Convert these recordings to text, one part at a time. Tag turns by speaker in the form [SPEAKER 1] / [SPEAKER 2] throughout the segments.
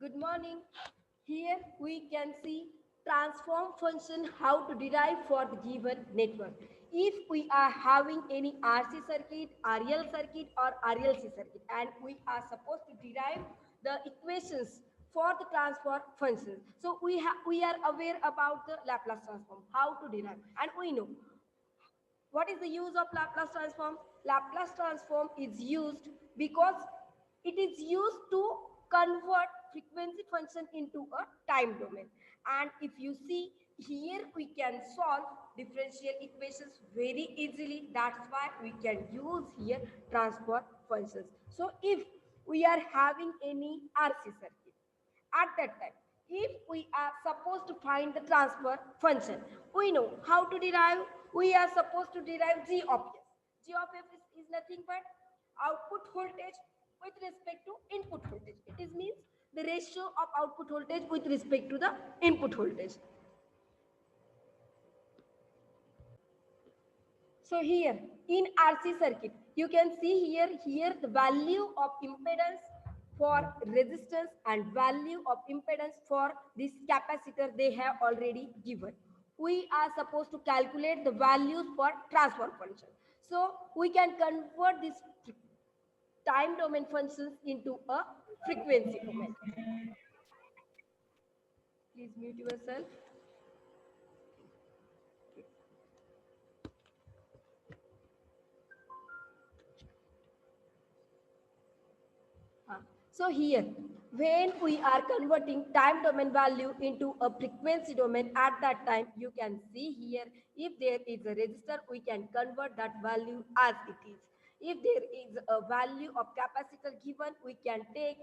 [SPEAKER 1] Good morning. Here we can see transform function how to derive for the given network. If we are having any RC circuit, RL circuit or RLC circuit and we are supposed to derive the equations for the transfer function. So we are aware about the Laplace transform, how to derive, and we know what is the use of Laplace transform? Laplace transform is used because it is used to convert frequency function into a time domain. And if you see here, we can solve differential equations very easily. That's why we can use here transfer functions. So if we are having any RC circuit, at that time, if we are supposed to find the transfer function, we know how to derive. We are supposed to derive G of S. G of S is nothing but output voltage with respect to input voltage. It is means the ratio of output voltage with respect to the input voltage. So here in RC circuit, you can see here the value of impedance for resistance and value of impedance for this capacitor they have already given. We are supposed to calculate the values for transfer function. So we can convert this time domain functions into a frequency domain. Please mute yourself. So here, when we are converting time domain value into a frequency domain, at that time, you can see here, if there is a resistor, we can convert that value as it is. If there is a value of capacitor given, we can take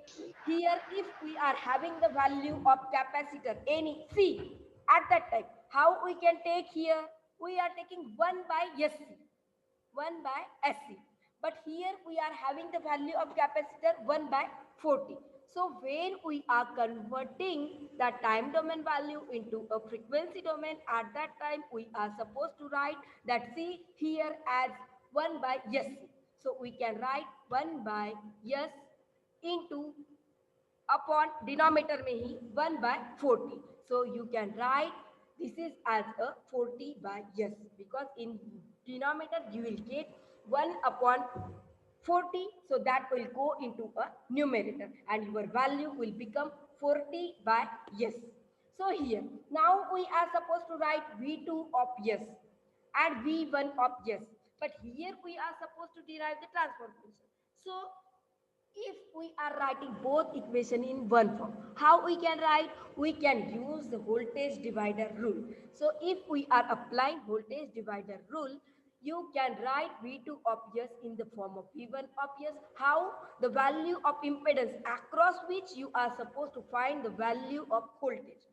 [SPEAKER 1] here, if we are having the value of capacitor, any C, at that time, how we can take here? We are taking 1 by SC. 1 by SC. But here we are having the value of capacitor 1 by 40. So when we are converting the time domain value into a frequency domain, at that time we are supposed to write that C here as 1 by SC. So we can write 1 by S into upon denominator में ही 1 by 40. So you can write this is as a 40 by S, because in denominator you will get 1 upon 40, so that will go into a numerator and your value will become 40 by S. So here now we are supposed to write V2 of S and V1 of S, but here we are supposed to derive the transfer function. So if we are writing both equation in one form, how we can write? We can use the voltage divider rule. So if we are applying voltage divider rule, you can write V2 of S in the form of V1 of S. How? The value of impedance across which you are supposed to find the value of voltage.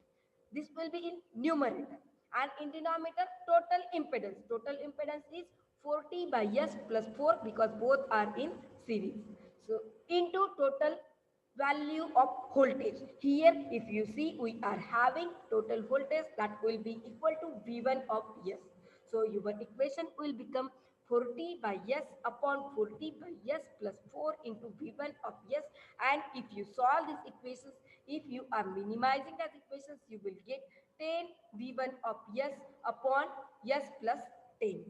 [SPEAKER 1] This will be in numerator, and in denominator total impedance. Total impedance is 40 by S plus 4 because both are in series. So into total value of voltage. Here if you see we are having total voltage that will be equal to V1 of S. So your equation will become 40 by S upon 40 by S plus 4 into V1 of S, and if you solve these equations, if you are minimizing these equations, you will get 10 V1 of S upon S plus 10.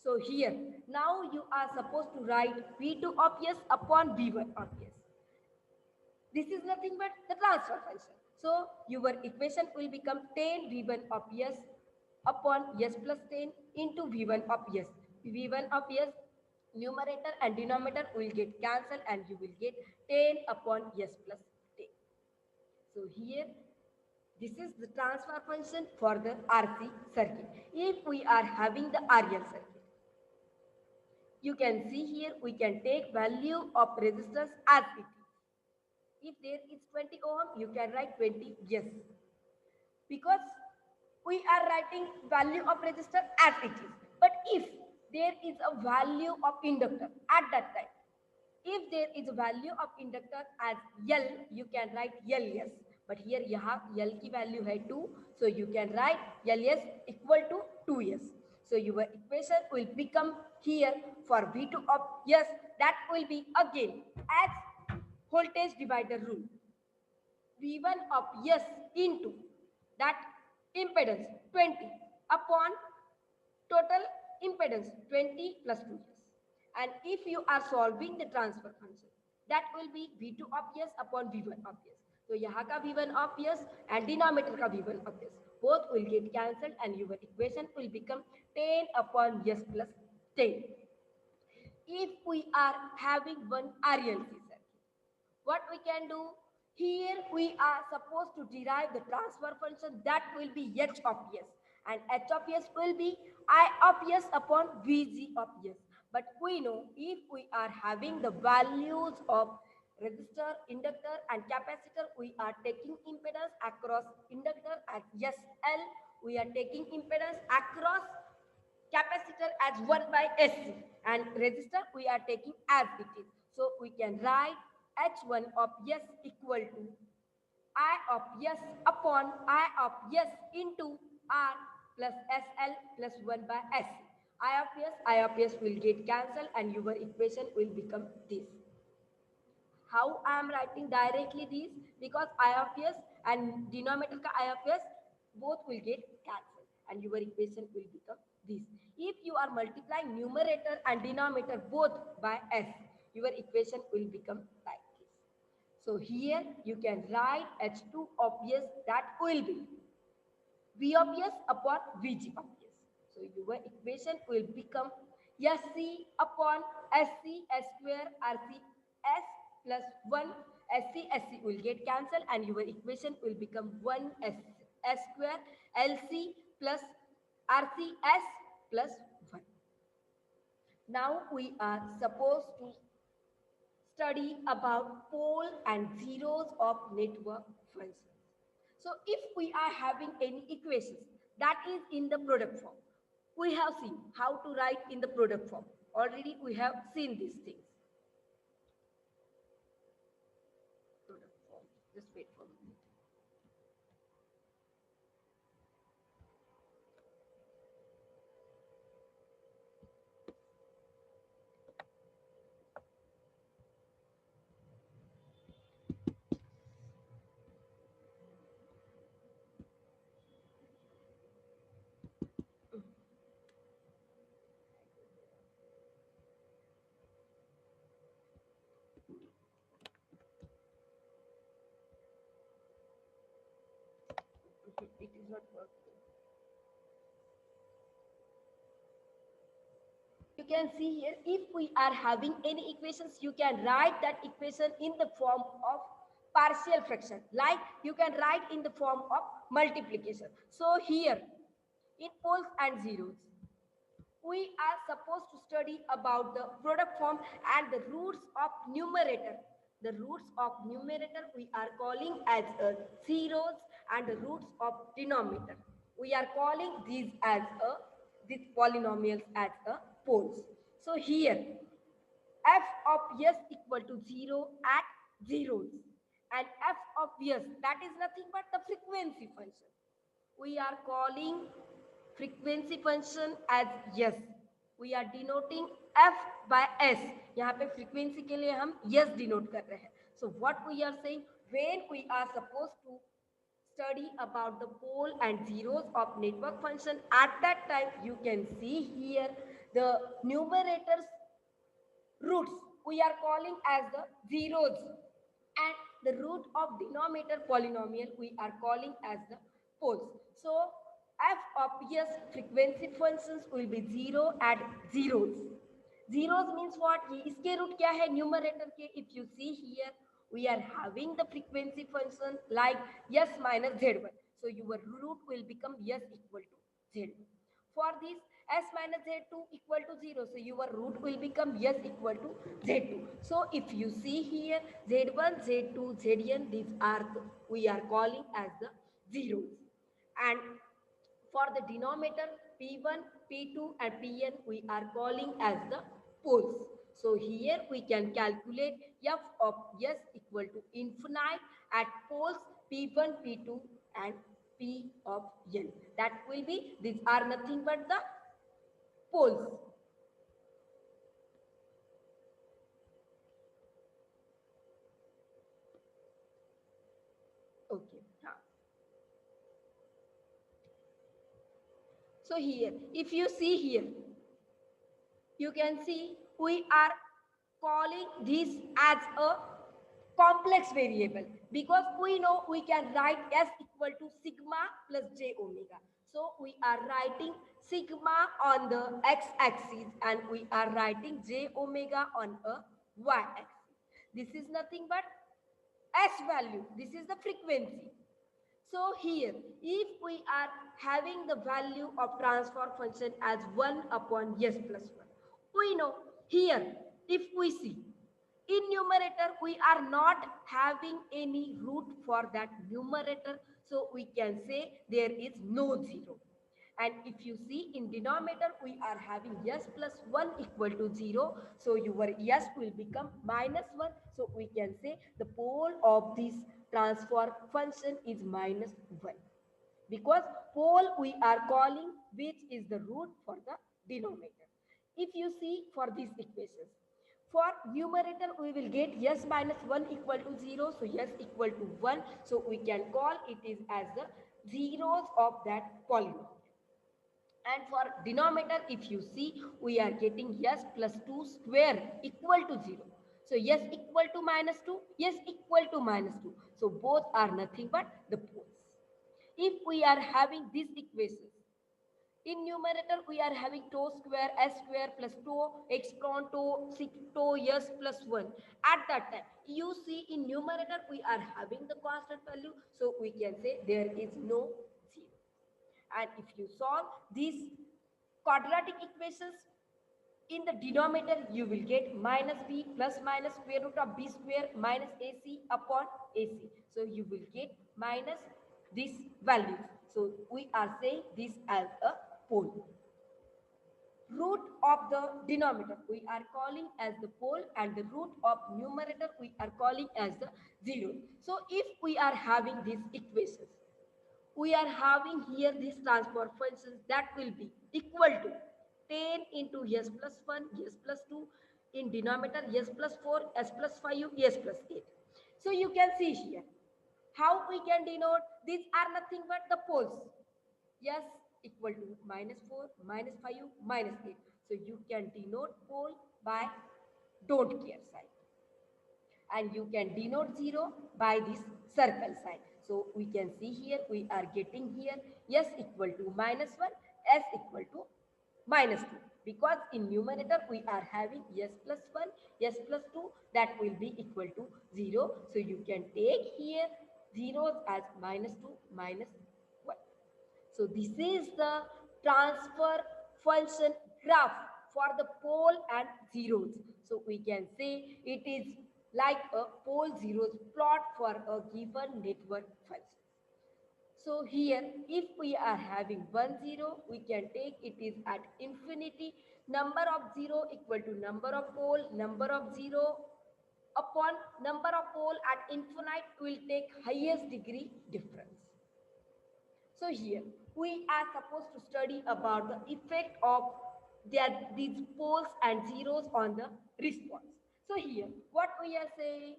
[SPEAKER 1] So here, now you are supposed to write V2 of S upon V1 of S. This is nothing but the transfer function. So your equation will become 10 V1 of S upon S plus 10 into V1 of S. V1 of S, numerator and denominator will get cancelled and you will get 10 upon S plus 10. So here, this is the transfer function for the RC circuit. If we are having the RL circuit, you can see here we can take value of resistance as it is. If there is 20 ohm, you can write 20 yes. Because we are writing value of resistor as it is. But if there is a value of inductor at that time, if there is a value of inductor as L, you can write LS. But here you have L की value है 2, so you can write LS equal to 2S. So your equation will become here for V2 of S, that will be again as voltage divider rule. V1 of S into that impedance 20 upon total impedance 20 plus 2s. And if you are solving the transfer function, that will be V2 of S upon V1 of S. So यहाँ का V1 of S and denominator का V1 of S both will get cancelled and your equation will become 10 upon S plus 10. If we are having one RLC circuit, what we can do? Here we are supposed to derive the transfer function that will be H of S, and H of S will be I of S upon Vg of S. But we know if we are having the values of resistor, inductor and capacitor, we are taking impedance across inductor as SL, we are taking impedance across capacitor as 1 by SC, and resistor we are taking as it is. So we can write H1 of S equal to I of S upon I of S into R plus SL plus 1 by SC. I of S will get cancelled and your equation will become this. How I am writing directly this? Because I of S and denominator ka I of S both will get cancelled and your equation will become this. If you are multiplying numerator and denominator both by S, your equation will become like this. So here you can write H2 of S, that will be V of S upon Vg of S. So your equation will become SC upon SC S square RC S plus 1 SC SC will get cancelled and your equation will become 1 S square LC plus RC S plus 1. Now we are supposed to study about pole and zeros of network functions. So if we are having any equations that is in the product form, we have seen how to write in the product form. Already we have seen these things. Product form. Just wait for a minute. It is not working. You can see here, if we are having any equations, you can write that equation in the form of partial fraction, like you can write in the form of multiplication. So here in poles and zeros, we are supposed to study about the product form and the roots of numerator. The roots of numerator we are calling as zeros, and the roots of denominator we are calling these polynomials as poles. So here f of s equal to 0 at zeros, and f of s, that is nothing but the frequency function. We are calling frequency function as yes. We are denoting f by s. यहाँ पे frequency के लिए हम yes denote कर रहे हैं. So what we are saying, when we are supposed to study about the pole and zeros of network function, at that time you can see here the numerators roots we are calling as the zeros, and the root of denominator polynomial we are calling as the poles. So f of s frequency functions will be 0 at zeros. Zeros means what? ये इसके root क्या है numerator के? If you see here, we are having the frequency function like s minus z1. So your root will become s equal to z1. For this, s minus z2 equal to 0. So your root will become s equal to z2. So if you see here, z1, z2, zn, these are we are calling as the zeros. And for the denominator, p1, p2 and pn we are calling as the poles. So here we can calculate f of s equal to infinite at poles p1, p2 and p of n. That will be, these are nothing but the poles. Okay. So here, if you see here, you can see we are calling this as a complex variable because we know we can write s equal to sigma plus j omega. So we are writing sigma on the x-axis and we are writing j omega on a y-axis. This is nothing but s value. This is the frequency. So here, if we are having the value of transfer function as 1 upon s plus 1, we know here, if we see, in numerator, we are not having any root for that numerator. So we can say there is no 0. And if you see in denominator, we are having s plus 1 equal to 0. So your s will become minus 1. So we can say the pole of this transfer function is minus 1. Because pole we are calling which is the root for the denominator. If you see for these equations, for numerator we will get s minus 1 equal to 0. So s equal to 1. So we can call it is as the zeros of that polynomial. And for denominator, if you see, we are getting s plus 2 square equal to 0. So s equal to minus 2, s equal to minus 2. So both are nothing but the poles. If we are having these equations, in numerator we are having tau square s square plus tau exponent tau 6 tau s plus 1. At that time, you see in numerator we are having the constant value. So we can say there is no 0. And if you solve these quadratic equations, in the denominator you will get minus b plus minus square root of b square minus ac upon ac. So you will get minus these values. So we are saying this as a pole. Root of the denominator we are calling as the pole and the root of numerator we are calling as the zero. So if we are having these equations, we are having here this transfer functions that will be equal to 10 into s plus 1, s plus 2, in denominator s plus 4, s plus 5, s plus 8. So you can see here how we can denote. These are nothing but the poles. S equal to minus 4, minus 5, minus 8. So you can denote pole by don't care sign, and you can denote 0 by this circle sign. So we can see here we are getting here s equal to minus 1, s equal to minus 2, because in numerator we are having s plus 1, s plus 2, that will be equal to 0. So you can take here zeros as minus 2, minus 1. So this is the transfer function graph for the pole and zeros. So we can say it is like a pole zeros plot for a given network function. So here, if we are having 1 0, we can take it is at infinity. Number of 0 equal to number of pole, number of 0 upon number of pole at infinite will take highest degree difference. So here we are supposed to study about the effect of these poles and zeros on the response. So here what we are saying,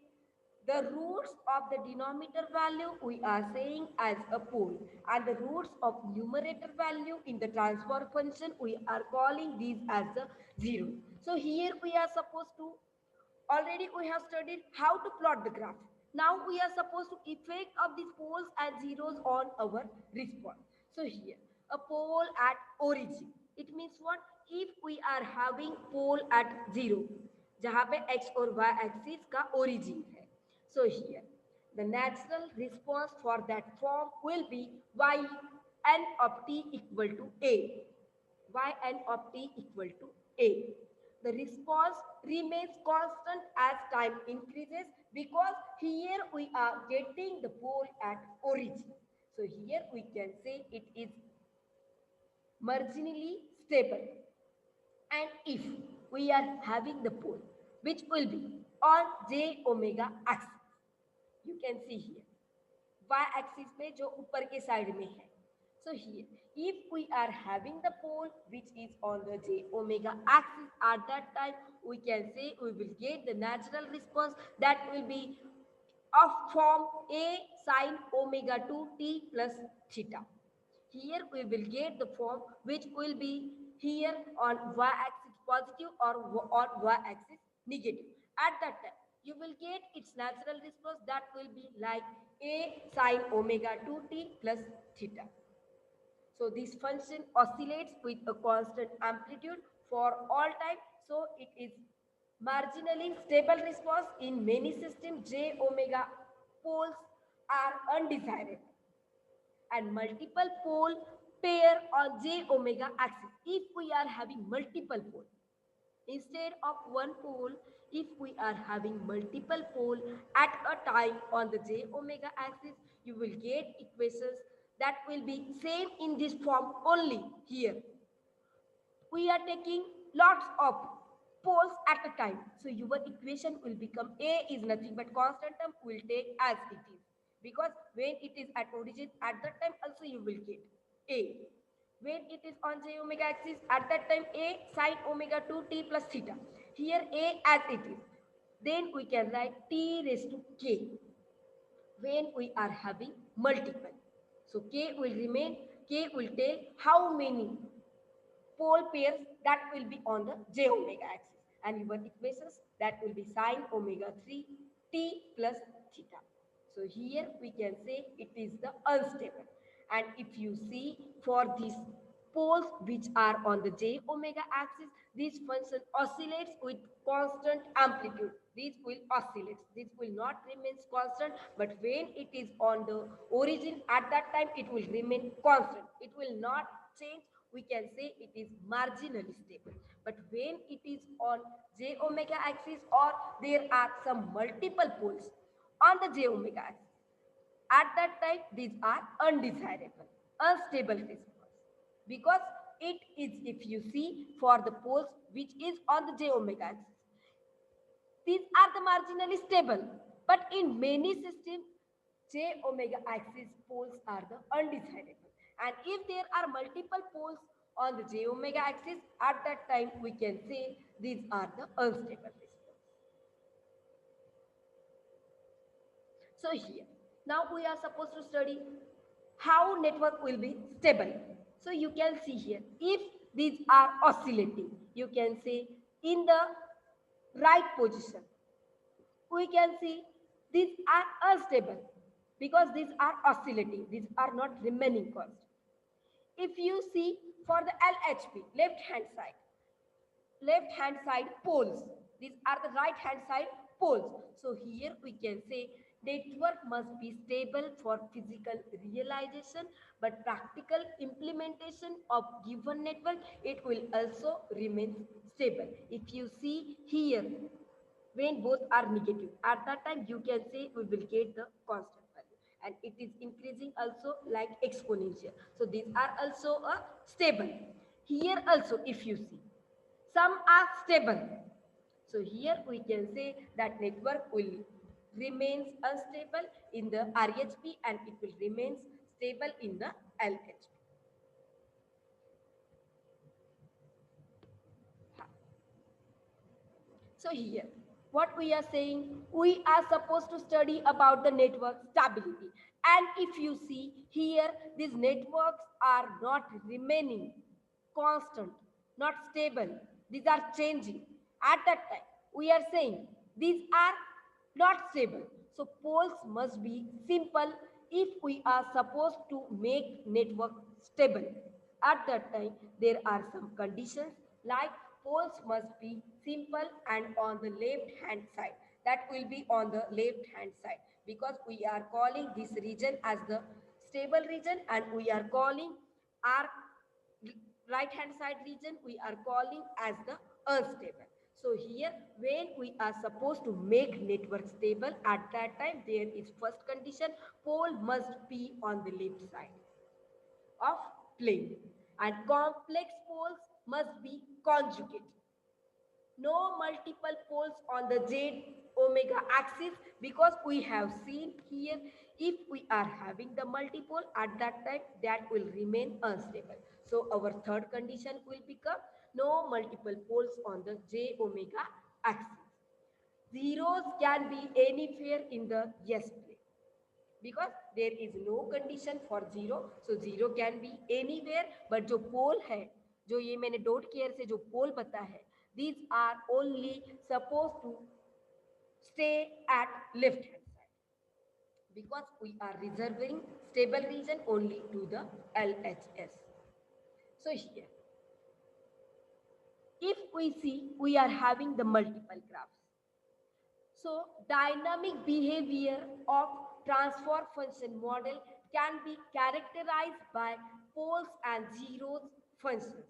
[SPEAKER 1] the roots of the denominator value we are saying as a pole, and the roots of numerator value in the transfer function we are calling these as the zero. So here we are supposed to, already we have studied how to plot the graph. Now we are supposed to effect of these poles and zeros on our response. So here, a pole at origin. It means what? If we are having pole at 0, जहाँ पे x और y axis का origin है. So here, the natural response for that form will be y n of t equal to a. Yn of t equal to a. The response remains constant as time increases because here we are getting the pole at origin. So here we can say it is marginally stable. And if we are having the pole which will be on j omega axis, you can see here y axis पे जो ऊपर के side में है. So here, if we are having the pole which is on the j omega axis, at that time we can say we will get the natural response that will be of form A sine omega 2 t plus theta. Here we will get the form which will be here on y-axis positive or on y-axis negative. At that time, you will get its natural response that will be like A sine omega 2t plus theta. So this function oscillates with a constant amplitude for all time. So it is marginally stable response in many systems. J omega poles are undesirable and multiple pole pair on J omega axis. If we are having multiple pole instead of one pole, if we are having multiple pole at a time on the J omega axis, you will get equations that will be same in this form only here. We are taking lots of poles at a time. So your equation will become A is nothing but constant term will take as it is. Because when it is at origin, at that time also you will get A. When it is on J omega axis, at that time A sine omega 2 t plus theta. Here A as it is. Then we can write t raised to k when we are having multiple. So k will remain, k will tell how many pole pairs that will be on the j omega axis, and your equations that will be sine omega 3 t plus theta. So here we can say it is the unstable, and if you see for these poles which are on the j omega axis, this function oscillates with constant amplitude. This will oscillate, this will not remain constant, but when it is on the origin, at that time it will remain constant, it will not change. We can say it is marginally stable. But when it is on j omega axis or there are some multiple poles on the j omega axis, at that time these are undesirable, unstable response, because it is, if you see for the poles which is on the j omega axis, these are the marginally stable, but in many systems, J omega axis poles are the undesirable. And if there are multiple poles on the J omega axis, at that time we can say these are the unstable response. So here, now we are supposed to study how network will be stable. So you can see here, if these are oscillating, you can say in the right position, we can see these are unstable because these are oscillating, these are not remaining constant. If you see for the LHP, left hand side poles, these are the right hand side poles. So here we can say network must be stable for physical realization, but practical implementation of given network, it will also remain stable. If you see here, when both are negative, at that time you can say we will get the constant value, and it is increasing also like exponential. So these are also a stable. Here also if you see, some are stable. So here we can say that network will remains unstable in the RHP and it will remains stable in the LHP. So here, what we are saying, we are supposed to study about the network stability. And if you see here, these networks are not remaining constant, not stable. These are changing. At that time, we are saying these are not stable. So poles must be simple if we are supposed to make network stable. At that time, there are some conditions like poles must be simple and on the left hand side. That will be on the left hand side because we are calling this region as the stable region and we are calling our right hand side region we are calling as the unstable. So here when we are supposed to make network stable, at that time there is first condition, pole must be on the left side of plane and complex poles must be conjugate. No multiple poles on the z omega axis, because we have seen here if we are having the multipole, at that time that will remain unstable. So our third condition will become no multiple poles on the j omega axis. zeros can be anywhere in the yes plane because there is no condition for zero. So zero can be anywhere, but जो पोल है, जो ये मैंने dot care से जो पोल बता है, these are only supposed to stay at left hand side because we are reserving stable region only to the LHS. So here, if we see, we are having the multiple graphs. So dynamic behavior of transfer function model can be characterized by poles and zeros functions.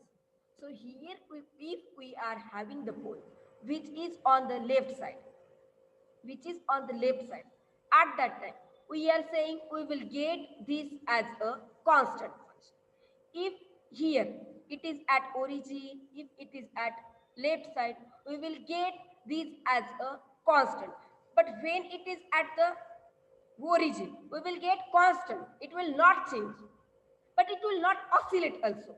[SPEAKER 1] So here, if we are having the pole which is on the left side, at that time we are saying we will get this as a constant function. If here it is at origin, if it is at left side, we will get this as a constant. But when it is at the origin, we will get constant. It will not change, but it will not oscillate also.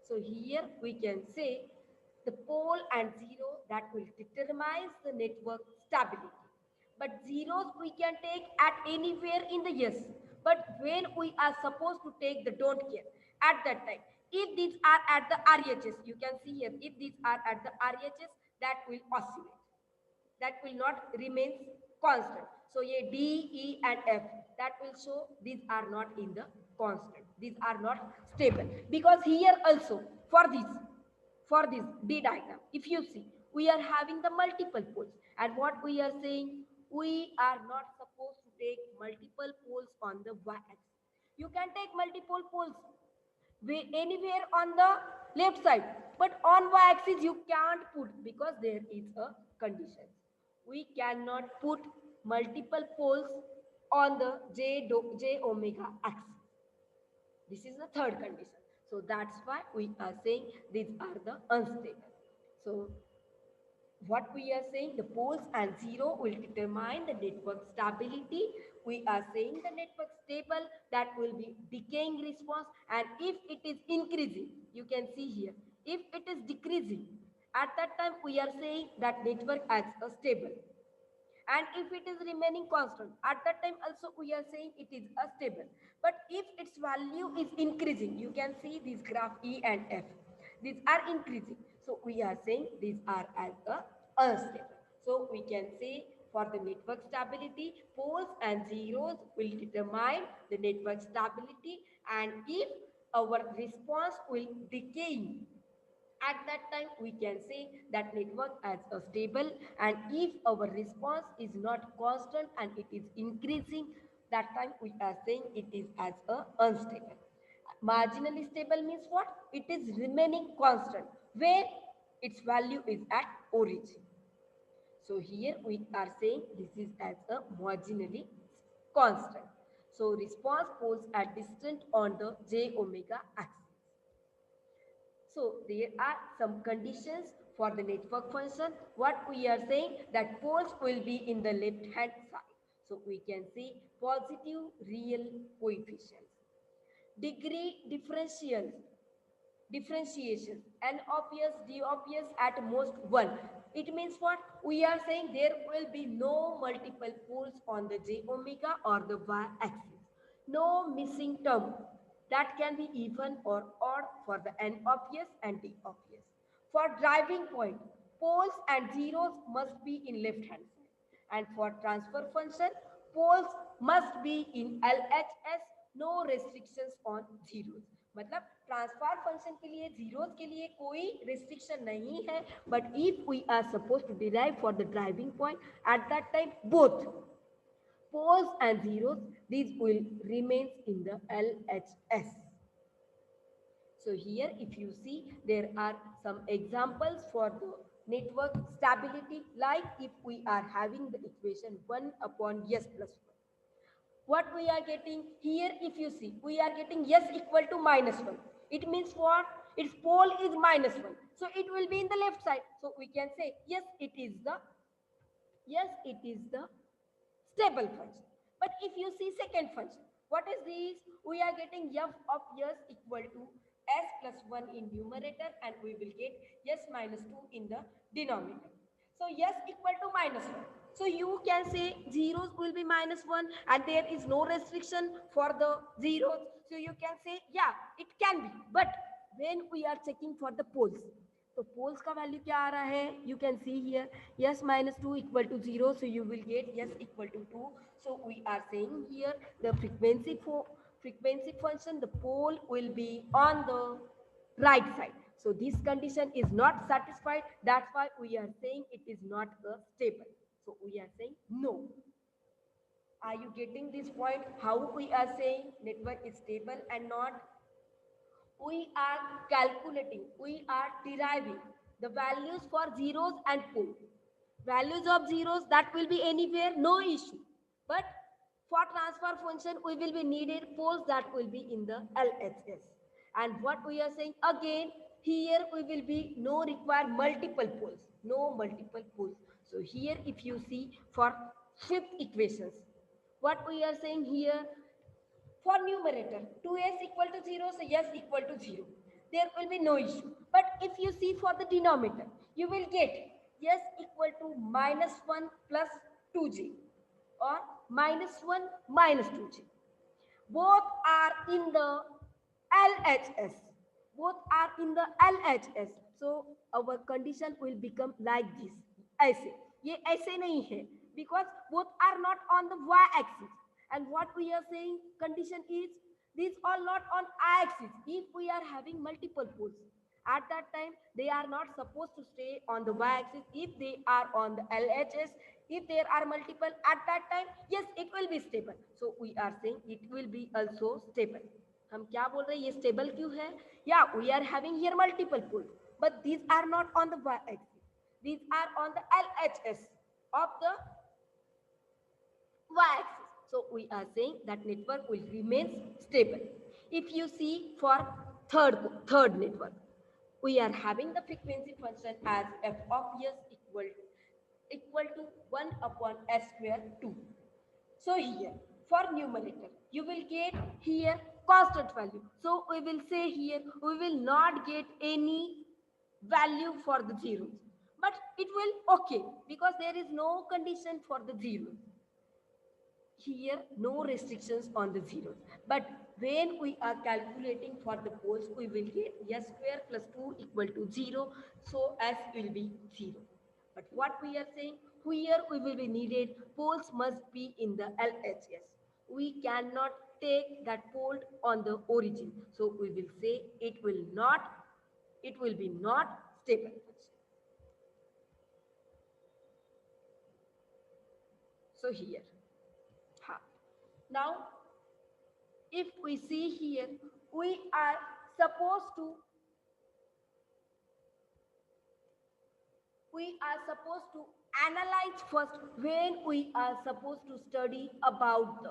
[SPEAKER 1] So here we can say the pole and zero that will determine the network stability. But zeros we can take at anywhere in the yes. But when we are supposed to take the don't care at that time, if these are at the RHS, you can see here, if these are at the RHS, that will oscillate, that will not remain constant. So a D, E and F that will show these are not in the constant. These are not stable because here also for this D diagram, if you see, we are having the multiple poles, and what we are saying, we are not supposed to take multiple poles on the y-axis. You can take multiple poles anywhere on the left side, but on y-axis you can't put because there is a condition. We cannot put multiple poles on the j omega axis. This is the third condition. So that's why we are saying these are the unstable. So what we are saying, the poles and zero will determine the network stability. We are saying the network stable, that will be decaying response, and if it is increasing, you can see here, if it is decreasing, at that time we are saying that network as a stable. And if it is remaining constant, at that time also we are saying it is a stable. But if its value is increasing, you can see this graph E and F, these are increasing, so we are saying these are as a unstable. So we can say for the network stability, poles and zeros will determine the network stability, and if our response will decay, at that time we can say that network as a stable. And if our response is not constant and it is increasing, that time we are saying it is as a unstable. Marginally stable means what? It is remaining constant where its value is at origin. So here we are saying this is as a marginally constant. So response poles are distant on the j omega axis. So there are some conditions for the network function. What we are saying, that poles will be in the left hand side. So we can say positive real coefficients. Degree differentiation, N obvious, D obvious, at most 1. It means what? We are saying there will be no multiple poles on the j omega or the y axis. No missing term, that can be even or odd for the N obvious and D obvious. For driving point, poles and zeros must be in left hand side. And for transfer function, poles must be in LHS, no restrictions on zeros. मतलब transfer function के लिए zeros के लिए कोई restriction नहीं है, but if we are suppose to derive for the driving point, at that time both poles and zeros, these will remain in the LHS. So here if you see, there are some examples for the network stability, like if we are having the equation 1 upon s plus 1. What we are getting here, if you see, we are getting s equal to minus 1. It means what? Its pole is minus 1. So it will be in the left side. So we can say, yes, it is the stable function. But if you see second function, what is this? We are getting f of s equal to s plus 1 in numerator, and we will get s minus 2 in the denominator. So s equal to minus 1. So you can say zeros will be -1 and there is no restriction for the zeros. So you can say, yeah, it can be. But when we are checking for the poles, तो poles का value क्या आ रहा है? You can see here, yes -2 equal to 0. So you will get yes equal to 2. So we are saying here the frequency function, the pole will be on the right side. So this condition is not satisfied. That's why we are saying it is not a stable. So we are saying no. Are you getting this point? How we are saying network is stable and not? We are calculating, we are deriving the values for zeros and poles. Values of zeros that will be anywhere, no issue. But for transfer function, we will be needed poles that will be in the LHS. And what we are saying again, here we will be no require multiple poles, no multiple poles. So here if you see for fifth equations, what we are saying here, for numerator, 2s equal to 0, so yes equal to 0. There will be no issue. But if you see for the denominator, you will get yes equal to -1 plus 2j or -1 minus 2j. Both are in the LHS. Both are in the LHS. So our condition will become like this. ऐसे ये ऐसे नहीं है because both are not on the y axis. And what we are saying condition is these are not on y axis. If we are having multiple poles, at that time they are not supposed to stay on the y axis. If they are on the LHS, if there are multiple at that time, yes it will be stable. So we are saying it will be also stable. हम क्या बोल रहे हैं, ये stable क्यों है? या we are having here multiple pole but these are not on the y axis, these are on the LHS of the y-axis. So we are saying that network will remain stable. If you see for third network, we are having the frequency function as f of s equal to 1 upon s square 2. So here for numerator, you will get here constant value. So we will say here we will not get any value for the zeros. But it will okay because there is no condition for the zeros. Here no restrictions on the zeros. But when we are calculating for the poles, we will get s square plus 2 equal to 0. So s will be 0. But what we are saying, here we will be needed, poles must be in the LHS. We cannot take that pole on the origin. So we will say it will be not stable. So here. Now, if we see here, we are supposed to analyze first when we are supposed to study about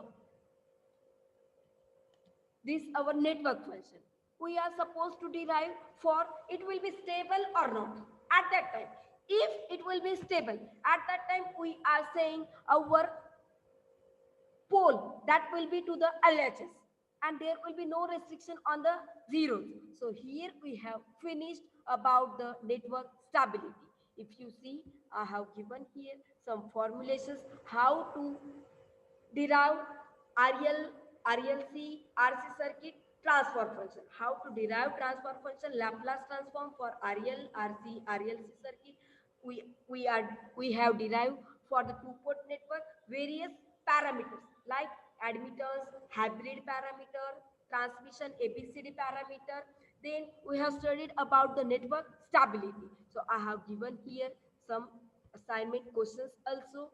[SPEAKER 1] this our network function. We are supposed to derive for it will be stable or not at that time. If it will be stable, at that time we are saying our pole that will be to the LHS and there will be no restriction on the zeros. So here we have finished about the network stability. If you see, I have given here some formulations how to derive RL, RLC, RC circuit transfer function. How to derive transfer function Laplace transform for RL, RC, RLC circuit. We have derived for the two-port network various parameters like admittance, hybrid parameter, transmission ABCD parameter. Then we have studied about the network stability. So I have given here some assignment questions also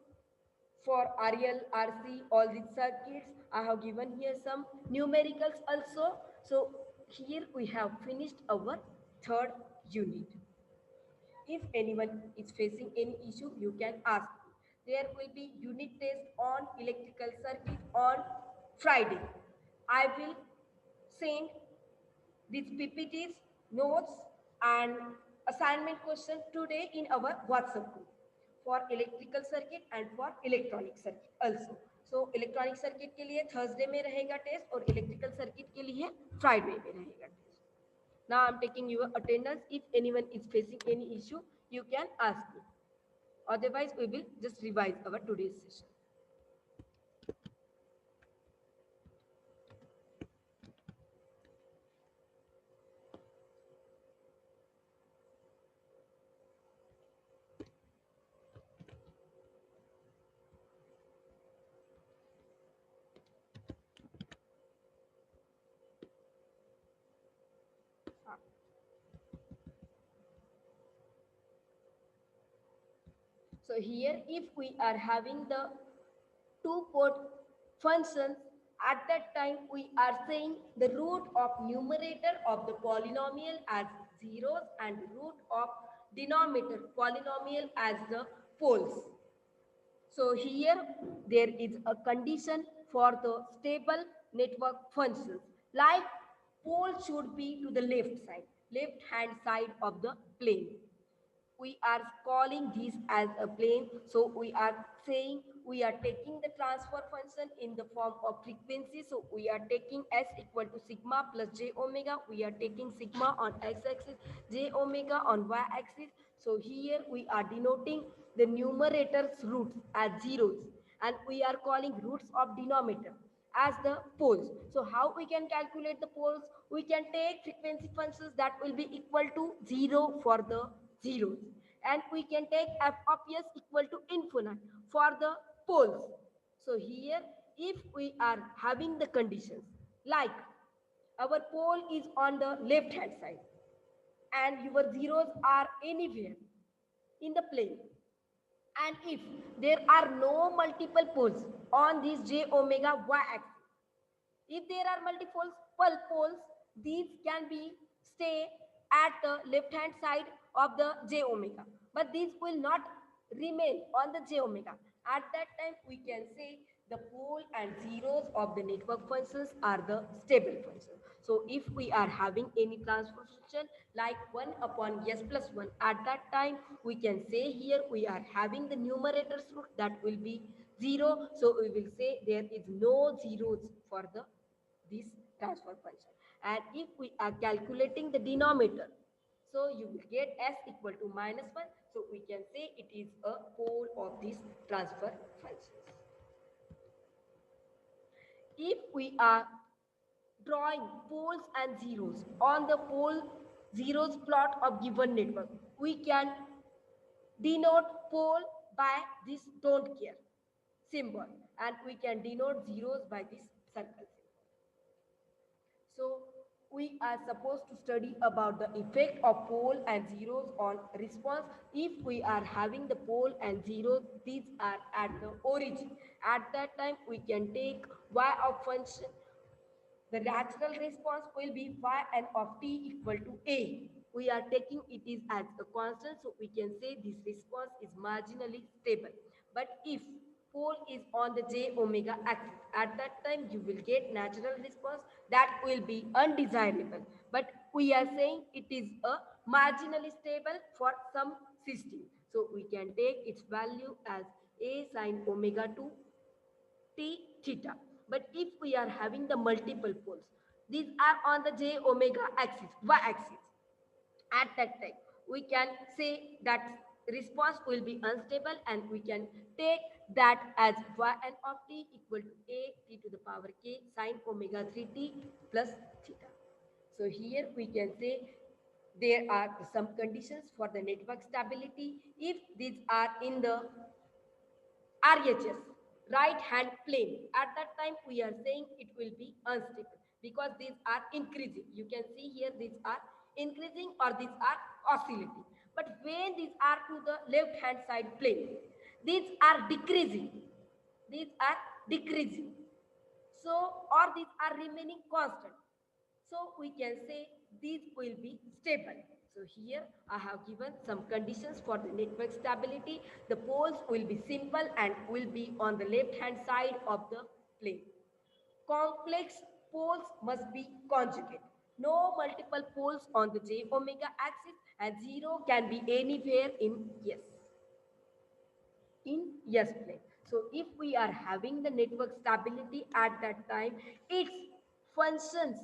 [SPEAKER 1] for RL, RC, all these circuits. I have given here some numericals also. So here we have finished our third unit. If anyone is facing any issue, you can ask me. There will be unit test on electrical circuit on Friday. I will send these PPTs, notes and assignment questions today in our WhatsApp group for electrical circuit and for electronic circuit also. So electronic circuit के लिए Thursday में रहेगा test और electrical circuit के लिए Friday में रहेगा test. Now I'm taking your attendance. If anyone is facing any issue, you can ask me. Otherwise, we will just revise our today's session. So here, if we are having the two-port functions, at that time we are saying the root of numerator of the polynomial as zeros and root of denominator polynomial as the poles. So here there is a condition for the stable network functions, like pole should be to the left hand side of the plane. We are calling this as a plane. So we are saying we are taking the transfer function in the form of frequency. So we are taking s equal to sigma plus j omega. We are taking sigma on x-axis, j omega on y-axis. So here we are denoting the numerator's roots as zeros, and we are calling roots of denominator as the poles. So how we can calculate the poles? We can take frequency functions that will be equal to 0 for the zeros, and we can take f of s equal to infinite for the poles. So here, if we are having the conditions like our pole is on the left hand side and your zeros are anywhere in the plane, and if there are no multiple poles on this j omega y axis, if there are multiple poles, these can be stay at the left hand side of the j omega, but these will not remain on the j omega. At that time, we can say the pole and zeros of the network functions are the stable functions. So if we are having any transfer function like 1 upon s plus 1, at that time we can say here we are having the numerator's root that will be 0. So we will say there is no zeros for the this transfer function. And if we are calculating the denominator, so you will get s equal to minus 1. So we can say it is a pole of these transfer functions. If we are drawing poles and zeros on the pole zeros plot of given network, we can denote pole by this don't care symbol, and we can denote zeros by this circle symbol. So we are supposed to study about the effect of pole and zeros on response. If we are having the pole and zeros, these are at the origin. At that time, we can take y of function. The natural response will be y n of t equal to a. We are taking it is as a constant, so we can say this response is marginally stable. But if pole is on the j omega axis, at that time you will get natural response that will be undesirable. But we are saying it is a marginally stable for some system. So we can take its value as a sine omega 2 t theta. But if we are having the multiple poles, these are on the j omega axis, y axis, at that time we can say that response will be unstable, and we can take that as yn of t equal to a t to the power k sine omega 3t plus theta. So here we can say there are some conditions for the network stability. If these are in the RHS, right hand plane, at that time we are saying it will be unstable because these are increasing. You can see here these are increasing or these are oscillating. But when these are to the left hand side plane, these are decreasing. These are decreasing. So, or these are remaining constant. So we can say these will be stable. So here I have given some conditions for the network stability. The poles will be simple and will be on the left hand side of the plane. Complex poles must be conjugate. No multiple poles on the j omega axis, and 0 can be anywhere in S in yes plane. So if we are having the network stability at that time, its functions,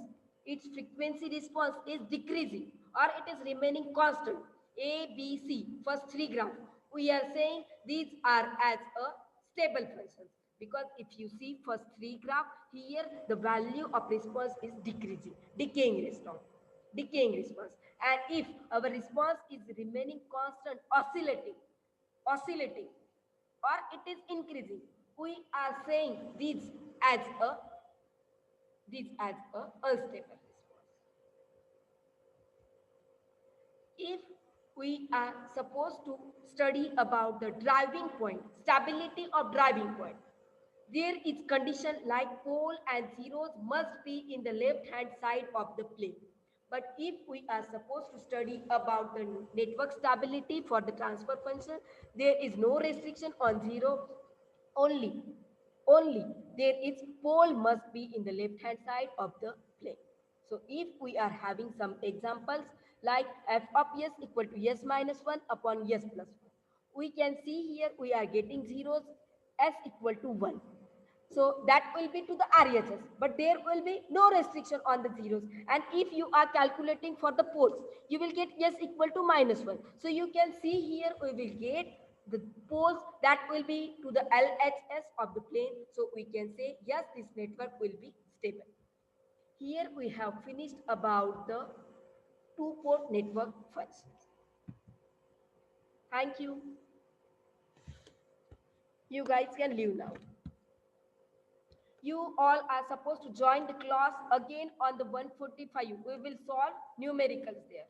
[SPEAKER 1] its frequency response is decreasing or it is remaining constant. A, B, C, first three graphs We are saying these are as a stable functions, because if you see first three graph here, the value of response is decreasing, decaying response. And if our response is remaining constant, oscillating, or it is increasing, we are saying as a this as a unstable response. If we are supposed to study about the driving point, stability of driving point, there is condition like pole and zeros must be in the left hand side of the plane. But if we are supposed to study about the network stability for the transfer function, there is no restriction on zero, only only there is pole must be in the left hand side of the plane. So if we are having some examples like f of s equal to s minus 1 upon s plus 1, we can see here we are getting zeros, s equal to 1. So that will be to the RHS, but there will be no restriction on the zeros. And if you are calculating for the poles, you will get s equal to minus 1. So you can see here we will get the poles that will be to the LHS of the plane. So we can say yes, this network will be stable. Here we have finished about the two-port network functions. Thank you. You guys can leave now. You all are supposed to join the class again on the 145. We will solve numericals there.